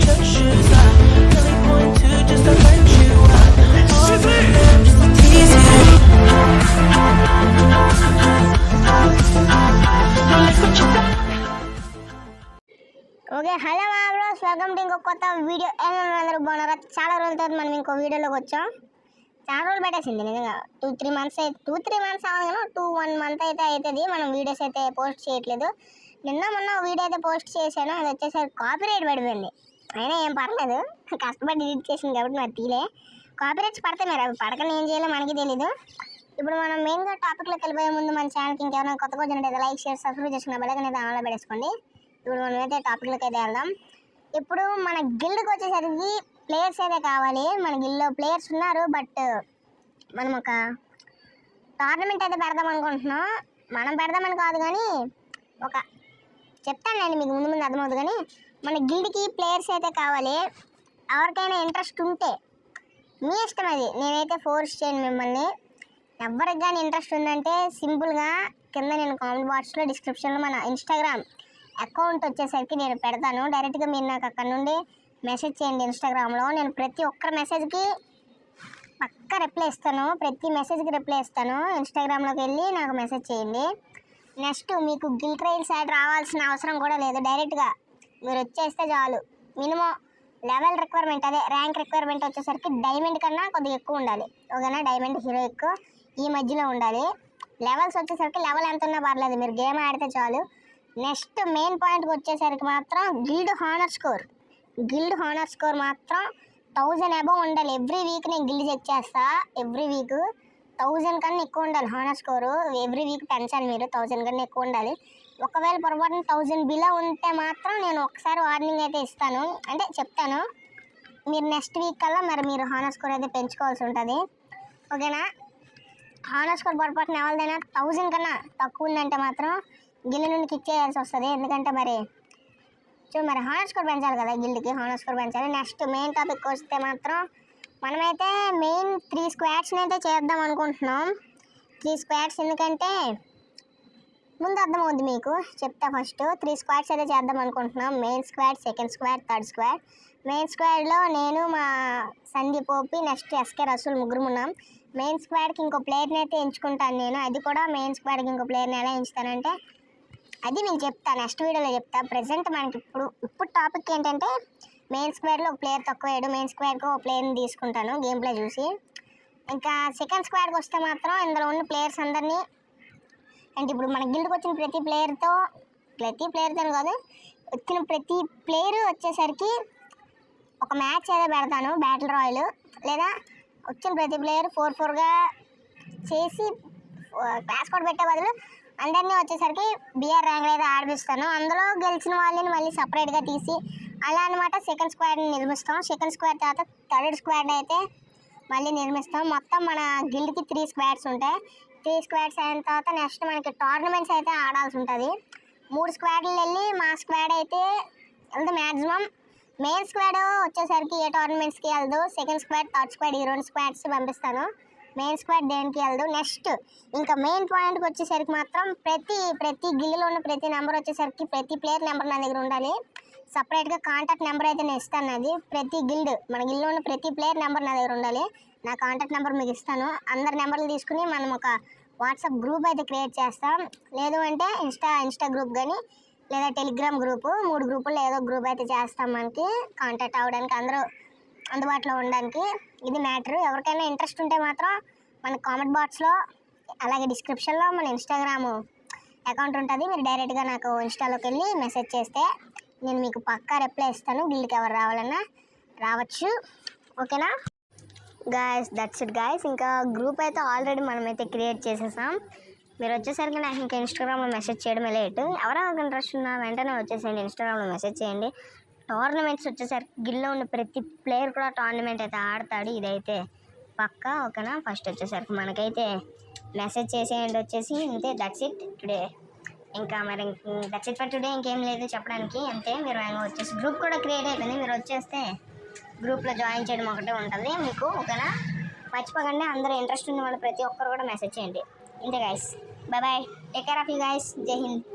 your shoes. I really want to just to let you out. All my love just to tease you. Okay hello మా bros, welcome to ఇంకో కొత్త video. అందరూ బాగున్నారా? చాలా రోజుల తర్వాత మనం ఇంకో వీడియోలోకి వచ్చాం. చాలా రోజులు పెట్టేసింది నిజంగా. 2-3 మంత్స్ అవ్వగానే 1 month అయితే అవుతుంది మనం వీడియోస్ అయితే పోస్ట్ చేయట్లేదు. నిన్న మొన్న వీడియో అయితే పోస్ట్ చేశాను, అది వచ్చేసరికి కాపీరైట్ పడిపోయింది. అయినా ఏం పర్లేదు, కష్టపడి ఎడిట్ చేసింది కాబట్టి మరి తీలే. కాపీరైట్స్ పడితే మరి అవి పడకని ఏం చేయాలో మనకి తెలీదు. ఇప్పుడు మనం మెయిన్గా టాపిక్లోకి వెళ్ళిపోయే ముందు మన ఛానల్కి ఇంకెవరైనా కొత్తగా వచ్చినట్టయితే లైక్, షేర్, సబ్స్క్రైబ్ చేసుకున్న బెల్ అయితే ఆన్లో పెట్టేసుకోండి. ఇప్పుడు మనమైతే టాపిక్లోకి అయితే వెళ్దాం. ఇప్పుడు మన గిల్డ్కి వచ్చేసరికి ప్లేయర్స్ అయితే కావాలి. మన గిల్డ్లో ప్లేయర్స్ ఉన్నారు, బట్ మనం ఒక టోర్నమెంట్ అయితే పెడదాం అనుకుంటున్నాం. మనం పెడదామని కాదు కానీ ఒక చెప్తాను నేను మీకు ముందు అర్థమవుతుంది. కానీ మన గిల్డ్కి ప్లేయర్స్ అయితే కావాలి. ఎవరికైనా ఇంట్రెస్ట్ ఉంటే మీ ఇష్టం, అది నేనైతే ఫోర్స్ చేయను మిమ్మల్ని. ఎవరికి కానీ ఇంట్రెస్ట్ ఉందంటే సింపుల్గా కింద నేను కామెంట్ బాక్స్లో డిస్క్రిప్షన్లో మన ఇన్స్టాగ్రామ్ అకౌంట్ వచ్చేసరికి నేను పెడతాను. డైరెక్ట్గా మీరు నాకు అక్కడ నుండి మెసేజ్ చేయండి ఇన్స్టాగ్రామ్లో. నేను ప్రతి ఒక్కరి మెసేజ్కి పక్కా రిప్లై ఇస్తాను, ప్రతి మెసేజ్కి రిప్లై ఇస్తాను. ఇన్స్టాగ్రామ్లోకి వెళ్ళి నాకు మెసేజ్ చేయండి. నెక్స్ట్ మీకు గిల్ ట్రైల్స్ యాడ్ రావాల్సిన అవసరం కూడా లేదు, డైరెక్ట్గా మీరు వచ్చేస్తే చాలు. మినిమం లెవెల్ రిక్వైర్మెంట్, అదే ర్యాంక్ రిక్వైర్మెంట్ వచ్చేసరికి డైమండ్ కన్నా కొద్దిగా ఎక్కువ ఉండాలి. ఓకేనా? డైమండ్, హీరోయిక్ ఈ మధ్యలో ఉండాలి. లెవెల్స్ వచ్చేసరికి లెవెల్ ఎంత ఉన్నా పర్లేదు, మీరు గేమ్ ఆడితే చాలు. నెక్స్ట్ మెయిన్ పాయింట్కి వచ్చేసరికి మాత్రం గిల్డ్ హానర్ స్కోర్ మాత్రం 1000 అబవ్ ఉండాలి. ఎవ్రీ వీక్ నేను గిల్డ్ చెక్ చేస్తా. ఎవ్రీ వీక్ 1000 కన్నా ఎక్కువ ఉండాలి హానర్ స్కోరు. ఎవ్రీ వీక్ పెంచాలి మీరు, 1000 కన్నా ఎక్కువ ఉండాలి. ఒకవేళ పొరపాటున 1000 బిలో ఉంటే మాత్రం నేను ఒకసారి వార్నింగ్ అయితే ఇస్తాను, అంటే చెప్తాను. మీరు నెక్స్ట్ వీక్ కల్లా మరి మీరు హానర్ స్కోర్ అయితే పెంచుకోవాల్సి ఉంటుంది. ఓకేనా? హానర్ స్కోర్ పొరపాటున ఎవరిదైనా 1000 కన్నా తక్కువ ఉందంటే మాత్రం గిల్డ్ నుండి కిక్ చేయాల్సి వస్తుంది. ఎందుకంటే మరి హానర్ స్కోర్ పెంచాలి కదా, గిల్డ్కి హానర్ స్కోర్ పెంచాలి. నెక్స్ట్ మెయిన్ టాపిక్ వస్తే మాత్రం మనమైతే మెయిన్ 3 స్క్వాడ్స్ని అయితే చేద్దాం అనుకుంటున్నాం. 3 స్క్వాడ్స్ ఎందుకంటే ముందు అర్థమవుద్ది మీకు, చెప్తా. ఫస్ట్ 3 స్క్వాడ్స్ అయితే చేద్దాం అనుకుంటున్నాం. Main squad, second squad, third squad. Main స్క్వాడ్లో నేను, మా Sandeep OP, next SK Rasool ముగ్గురు ఉన్నాం. మెయిన్ స్క్వాడ్కి ఇంకో ప్లేయర్ని అయితే ఎంచుకుంటాను నేను. అది కూడా మెయిన్ స్క్వాడ్కి ఇంకో ప్లేయర్ని ఎలా ఎంచుతానంటే అది నేను చెప్తాను, నెక్స్ట్ వీడియోలో చెప్తా. ప్రజెంట్ మనకి ఇప్పుడు టాపిక్ ఏంటంటే మెయిన్ స్క్వాడ్లో ఒక ప్లేయర్ తక్కువ వేయడం, మెయిన్ స్క్వాడ్కి ఒక ప్లేయర్ని తీసుకుంటాను గేమ్ ప్లే చూసి. ఇంకా సెకండ్ స్క్వాడ్కి వస్తే మాత్రం ఇందులో ఉన్న ప్లేయర్స్ అందరినీ, అంటే ఇప్పుడు మన గిల్డ్కి వచ్చిన ప్రతి ప్లేయర్తో కాదు, వచ్చిన ప్రతి ప్లేయర్ వచ్చేసరికి ఒక మ్యాచ్ అయితే పెడతాను, బ్యాటిల్ రాయల్. లేదా వచ్చిన ప్రతి ప్లేయర్ 4-4గా చేసి క్లాస్ కోడ్ పెట్టే బదులు అందరినీ వచ్చేసరికి బిఆర్ ర్యాంక్ అయితే ఆడిపిస్తాను. అందులో గెలిచిన వాళ్ళని మళ్ళీ సపరేట్గా తీసి అలా అనమాట సెకండ్ స్క్వాడ్ని నిర్మిస్తాం. సెకండ్ స్క్వాడ్ తర్వాత థర్డ్ స్క్వాడ్ అయితే మళ్ళీ నిర్మిస్తాం. మొత్తం మన గిల్డ్కి 3 స్క్వాడ్స్ ఉంటాయి. 3 స్క్వాడ్స్ అయిన తర్వాత నెక్స్ట్ మనకి టోర్నమెంట్స్ అయితే ఆడాల్సి ఉంటుంది. 3 స్క్వాడ్లు వెళ్ళి మా స్క్వాడ్ అయితే వెళ్తే మ్యాక్సిమం మెయిన్ స్క్వాడ్ వచ్చేసరికి ఏ టోర్నమెంట్స్కి వెళ్దు. సెకండ్ స్క్వాడ్, థర్డ్ స్క్వాడ్ ఈ 2 స్క్వాడ్స్ పంపిస్తాను. మెయిన్ స్క్వాడ్ దేనికి వెళ్దు. నెక్స్ట్ ఇంకా మెయిన్ పాయింట్కి వచ్చేసరికి మాత్రం ప్రతి గిల్డ్లో ఉన్న ప్రతి నెంబర్ వచ్చేసరికి ప్రతి ప్లేయర్ నెంబర్ నా దగ్గర ఉండాలి. సపరేట్గా కాంటాక్ట్ నెంబర్ అయితే నేను ఇస్తాను. అది ప్రతి మన గిల్డ్లో ఉన్న ప్రతి ప్లేయర్ నెంబర్ నా దగ్గర ఉండాలి. నా కాంటాక్ట్ నెంబర్ మీకు ఇస్తాను. అందరి నెంబర్లు తీసుకుని మనం ఒక వాట్సాప్ గ్రూప్ అయితే క్రియేట్ చేస్తాం. లేదు అంటే ఇన్స్టా గ్రూప్ కానీ లేదా టెలిగ్రామ్ గ్రూపు, 3 గ్రూపుల్లో ఏదో గ్రూప్ అయితే చేస్తాం. మనకి కాంటాక్ట్ అవ్వడానికి, అందరూ అందుబాటులో ఉండడానికి. ఇది మ్యాటర్. ఎవరికైనా ఇంట్రెస్ట్ ఉంటే మాత్రం మన కామెంట్ బాక్స్లో అలాగే డిస్క్రిప్షన్లో మన ఇన్స్టాగ్రామ్ అకౌంట్ ఉంటుంది. మీరు డైరెక్ట్గా నాకు ఇన్స్టాలోకి వెళ్ళి మెసేజ్ చేస్తే నేను మీకు పక్కా రిప్లై ఇస్తాను. గిల్డ్కి ఎవరు రావాలన్నా రావచ్చు. ఓకేనా గాయస్? That's it guys. ఇంకా గ్రూప్ అయితే ఆల్రెడీ మనమైతే క్రియేట్ చేసేసాం. మీరు వచ్చేసరికి నాకు ఇంకా ఇన్స్టాగ్రామ్లో మెసేజ్ చేయడమే లేట్. ఎవరైనా ఇంట్రెస్ట్ ఉన్నా వెంటనే వచ్చేసేయండి, ఇన్స్టాగ్రామ్లో మెసేజ్ చేయండి. టోర్నమెంట్స్ వచ్చేసరికి గిల్లో ఉన్న ప్రతి ప్లేయర్ కూడా టోర్నమెంట్ అయితే ఆడతాడు, ఇదైతే పక్కా. ఓకేనా? ఫస్ట్ వచ్చేసరికి మనకైతే మెసేజ్ చేసేయండి వచ్చేసి. అంతే, దట్స్ ఇట్ టుడే. ఇంకా మరి దట్స్ ఇట్ ఫర్ టుడే. ఇంకేం లేదు చెప్పడానికి, అంతే. మీరు వచ్చేసి గ్రూప్ కూడా క్రియేట్ అయిపోయింది, మీరు వచ్చేస్తే గ్రూప్లో జాయిన్ చేయడం ఒకటే ఉంటుంది మీకు. ఓకేనా? మర్చిపోకండి, అందరూ ఇంట్రెస్ట్ ఉన్న వాళ్ళు ప్రతి ఒక్కరు కూడా మెసేజ్ చేయండి. ఇంతే guys, bye bye, take care of you guys. జై హింద్.